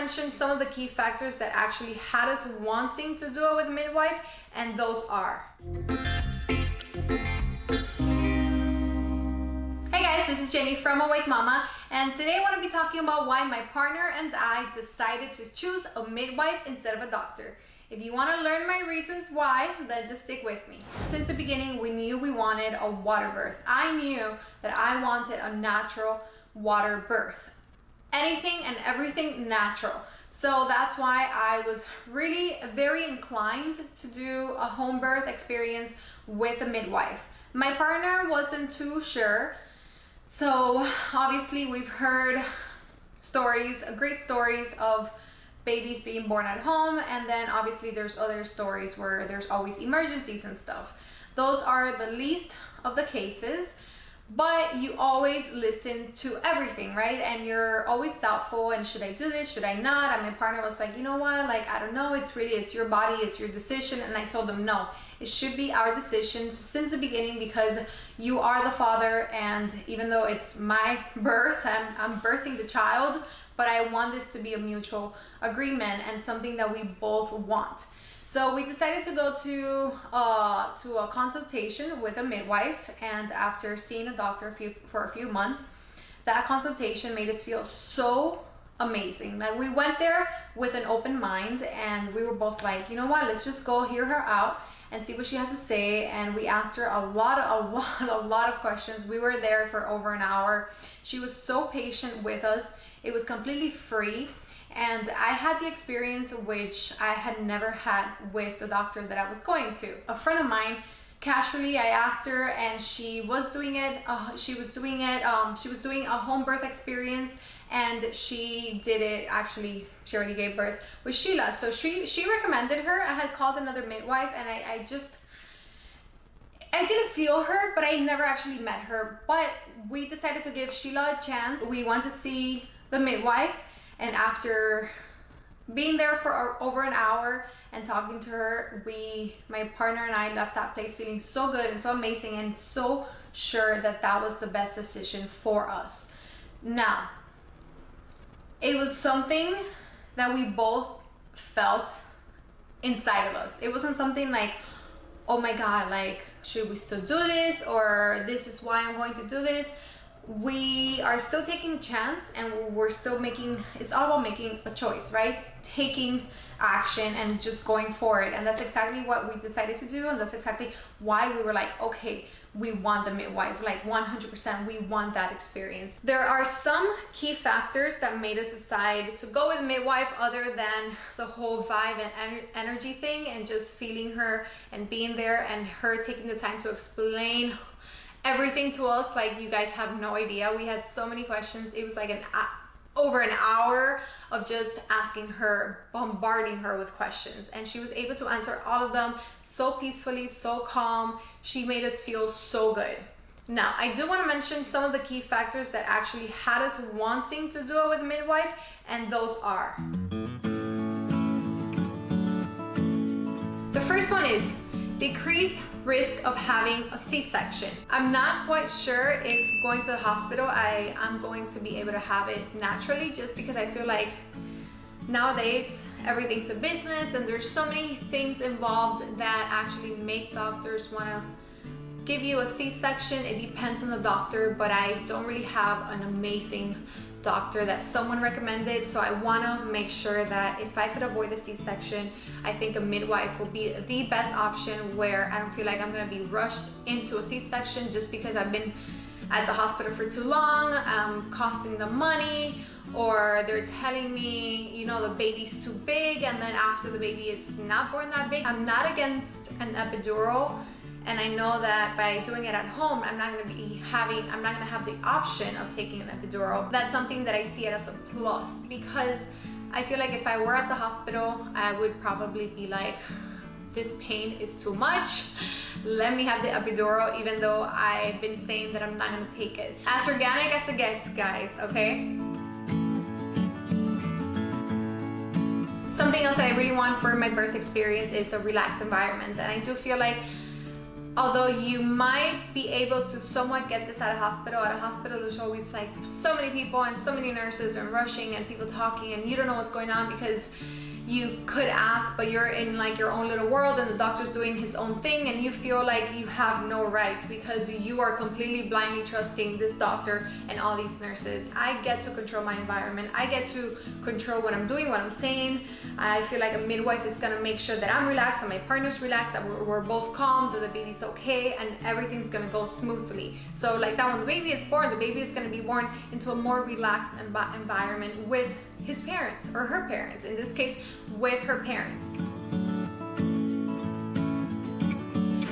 mention some of the key factors that actually had us wanting to do it with a midwife, and those are. Hey guys, this is Jenny from Awake Mama, and today I want to be talking about why my partner and I decided to choose a midwife instead of a doctor. If you want to learn my reasons why, then just stick with me. Since the beginning, we knew we wanted a water birth. I knew that I wanted a natural water birth. Anything and everything natural. So that's why I was really very inclined to do a home birth experience with a midwife. My partner wasn't too sure. So obviously we've heard stories, great stories of babies being born at home, and then obviously there's other stories where there's always emergencies and stuff. Those are the least of the cases, but you always listen to everything, right? And you're always doubtful, and should I do this, should I not? And my partner was like, you know what, like, I don't know, it's your body, it's your decision. And I told him, no, it should be our decision since the beginning, because you are the father, and even though it's my birth, I'm birthing the child, but I want this to be a mutual agreement and something that we both want. So we decided to go to a consultation with a midwife, and after seeing a doctor for a few months, that consultation made us feel so amazing. Like, we went there with an open mind, and we were both like, you know what, let's just go hear her out and see what she has to say. And we asked her a lot of questions. We were there for over an hour. She was so patient with us. It was completely free, and I had the experience which I had never had with the doctor that I was going to. A friend of mine, casually, I asked her, and she was doing it. She was doing a home birth experience, and she did it. Actually, she already gave birth with Sheila, so she recommended her. I had called another midwife, and I didn't feel her, but I never actually met her. But we decided to give Sheila a chance. We went to see the midwife, and after being there for over an hour and talking to her, my partner and I left that place feeling so good and so amazing and so sure that that was the best decision for us. Now, it was something that we both felt inside of us. It wasn't something like, oh my God, like, should we still do this, or this is why I'm going to do this. We are still taking a chance, and we're still it's all about making a choice, right? Taking action and just going for it. And that's exactly what we decided to do, and that's exactly why we were like, okay, we want the midwife, like 100%, we want that experience. There are some key factors that made us decide to go with midwife, other than the whole vibe and energy thing, and just feeling her and being there, and her taking the time to explain everything to us. Like, you guys have no idea. We had so many questions. It was like over an hour of just asking her, bombarding her with questions, and she was able to answer all of them so peacefully, so calm. She made us feel so good. Now, I do want to mention some of the key factors that actually had us wanting to do it with midwife, and those are. The first one is decreased risk of having a C-section. I'm not quite sure if going to the hospital I'm going to be able to have it naturally, just because I feel like nowadays everything's a business, and there's so many things involved that actually make doctors want to give you a C-section. It depends on the doctor, but I don't really have an amazing doctor that someone recommended, so I want to make sure that if I could avoid the C-section, I think a midwife will be the best option, where I don't feel like I'm going to be rushed into a C-section just because I've been at the hospital for too long, costing them money, or they're telling me, you know, the baby's too big, and then after the baby is not born that big. I'm not against an epidural, and I know that by doing it at home, I'm not gonna have the option of taking an epidural. That's something that I see it as a plus, because I feel like if I were at the hospital, I would probably be like, this pain is too much. Let me have the epidural, even though I've been saying that I'm not gonna take it. As organic as it gets, guys, okay? Something else that I really want for my birth experience is a relaxed environment, and I do feel like although you might be able to somewhat get this at a hospital there's always like so many people and so many nurses and rushing and people talking, and you don't know what's going on because you could ask, but you're in like your own little world and the doctor's doing his own thing, and you feel like you have no rights because you are completely blindly trusting this doctor and all these nurses. I get to control my environment. I get to control what I'm doing, what I'm saying. I feel like a midwife is gonna make sure that I'm relaxed and my partner's relaxed, that we're both calm, that the baby's okay, and everything's gonna go smoothly. So like that, when the baby is born, the baby is gonna be born into a more relaxed environment with his parents or her parents, in this case with her parents.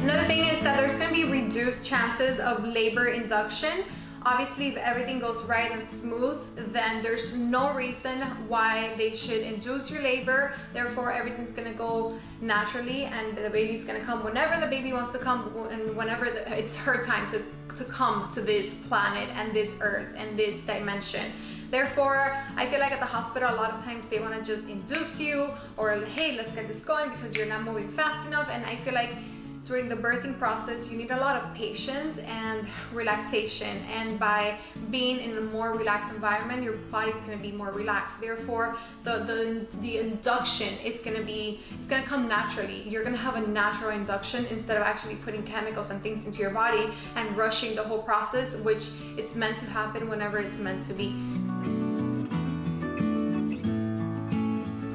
Another thing is that there's going to be reduced chances of labor induction. Obviously, if everything goes right and smooth, then there's no reason why they should induce your labor. Therefore, everything's going to go naturally, and the baby's going to come whenever the baby wants to come, and whenever it's her time to come to this planet and this earth and this dimension. Therefore, I feel like at the hospital, a lot of times they want to just induce you, or hey, let's get this going because you're not moving fast enough. And I feel like during the birthing process, you need a lot of patience and relaxation. And by being in a more relaxed environment, your body's going to be more relaxed. Therefore, the induction is going to be, it's going to come naturally. You're going to have a natural induction instead of actually putting chemicals and things into your body and rushing the whole process, which is meant to happen whenever it's meant to be.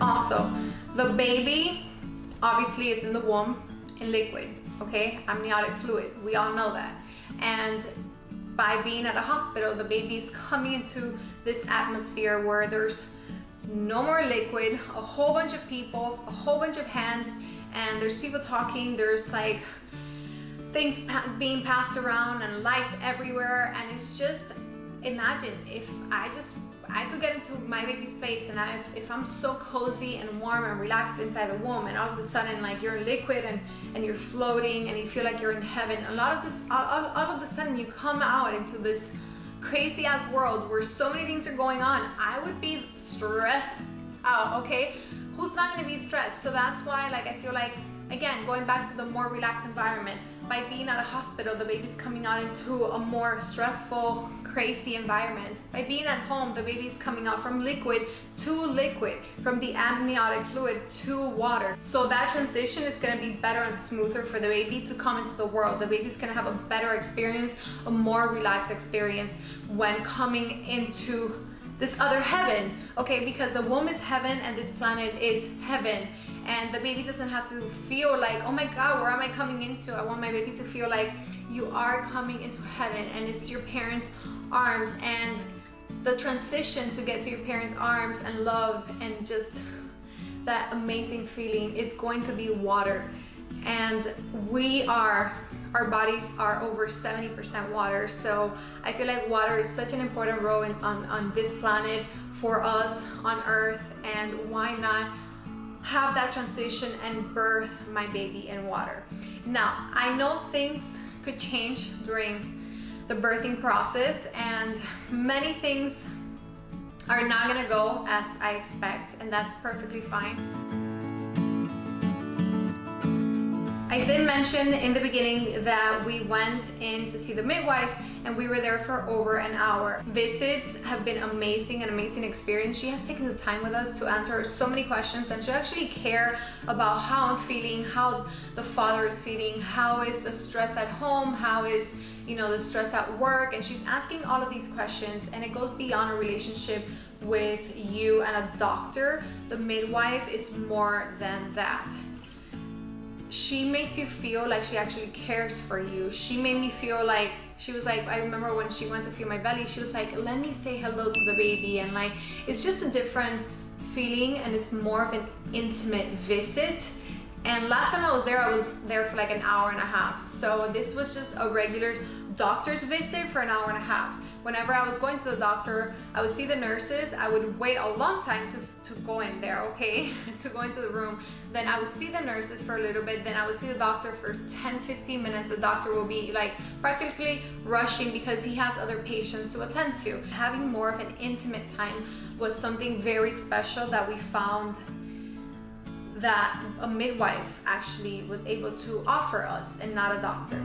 Also, the baby obviously is in the womb in liquid, okay? Amniotic fluid, we all know that. And by being at a hospital, the baby is coming into this atmosphere where there's no more liquid, a whole bunch of people, a whole bunch of hands, and there's people talking, there's like things being passed around and lights everywhere. And it's just, imagine if I could get into my baby's space, and if I'm so cozy and warm and relaxed inside the womb, and all of a sudden like you're in liquid and you're floating and you feel like you're in heaven, all of a sudden you come out into this crazy ass world where so many things are going on. I would be stressed out, okay? Who's not gonna be stressed? So that's why, like, I feel like, again, going back to the more relaxed environment, by being at a hospital, the baby's coming out into a more stressful, crazy environment. By being at home, the baby's coming out from liquid to liquid, from the amniotic fluid to water. So that transition is gonna be better and smoother for the baby to come into the world. The baby's gonna have a better experience, a more relaxed experience when coming into this other heaven, okay? Because the womb is heaven and this planet is heaven. And the baby doesn't have to feel like, oh my God, where am I coming into? I want my baby to feel like you are coming into heaven and it's your parents' arms, and the transition to get to your parents' arms and love and just that amazing feeling is going to be water. And our bodies are over 70% water. So I feel like water is such an important role on this planet for us on Earth, and why not have that transition and birth my baby in water. Now, I know things could change during the birthing process, and many things are not gonna go as I expect, and that's perfectly fine. I did mention in the beginning that we went in to see the midwife, and we were there for over an hour. Visits have been amazing, an amazing experience. She has taken the time with us to answer so many questions, and she actually care about how I'm feeling, how the father is feeling, how is the stress at home, how is, you know, the stress at work, and she's asking all of these questions, and it goes beyond a relationship with you and a doctor. The midwife is more than that. She makes you feel like she actually cares for you. She made me feel like, she was like, I remember when she went to feel my belly, she was like, let me say hello to the baby. And like, it's just a different feeling, and it's more of an intimate visit. And last time I was there for like an hour and a half. So this was just a regular doctor's visit for an hour and a half. Whenever I was going to the doctor, I would see the nurses. I would wait a long time to go in there, okay? To go into the room. Then I would see the nurses for a little bit. Then I would see the doctor for 10-15 minutes. The doctor will be like practically rushing because he has other patients to attend to. Having more of an intimate time was something very special that we found that a midwife actually was able to offer us and not a doctor.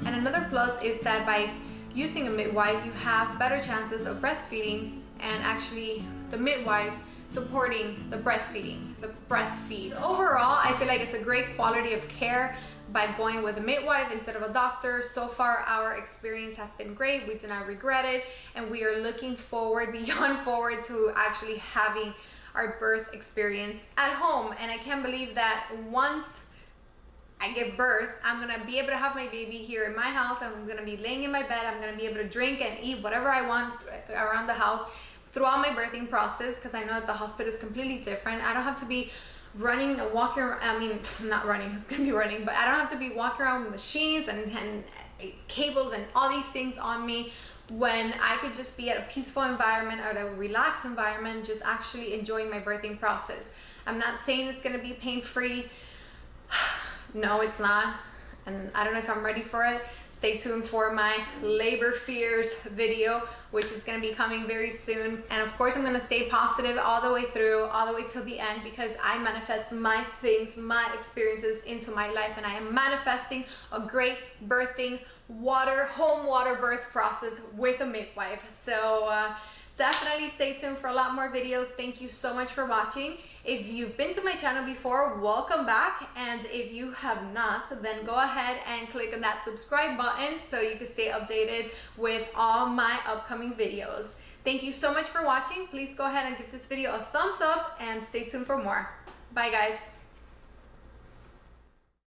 And another plus is that by using a midwife, you have better chances of breastfeeding and actually the midwife supporting the breastfeeding, the breastfeed. Overall, I feel like it's a great quality of care by going with a midwife instead of a doctor. So far, our experience has been great. We do not regret it, and we are looking forward, beyond forward, to actually having our birth experience at home. And I can't believe that once I give birth, I'm gonna be able to have my baby here in my house. I'm gonna be laying in my bed. I'm gonna be able to drink and eat whatever I want around the house throughout my birthing process, because I know that the hospital is completely different. I don't have to be running and walking around, I mean, not running, who's gonna be running, but I don't have to be walking around with machines and cables and all these things on me, when I could just be at a peaceful environment, at a relaxed environment, just actually enjoying my birthing process. I'm not saying it's gonna be pain-free. No, it's not, and I don't know if I'm ready for it. Stay tuned for my labor fears video, which is gonna be coming very soon. And of course, I'm gonna stay positive all the way through, all the way till the end, because I manifest my things, my experiences into my life, and I am manifesting a great birthing home water birth process with a midwife. So definitely stay tuned for a lot more videos. Thank you so much for watching. If you've been to my channel before, welcome back. And if you have not, then go ahead and click on that subscribe button so you can stay updated with all my upcoming videos. Thank you so much for watching. Please go ahead and give this video a thumbs up and stay tuned for more. Bye guys.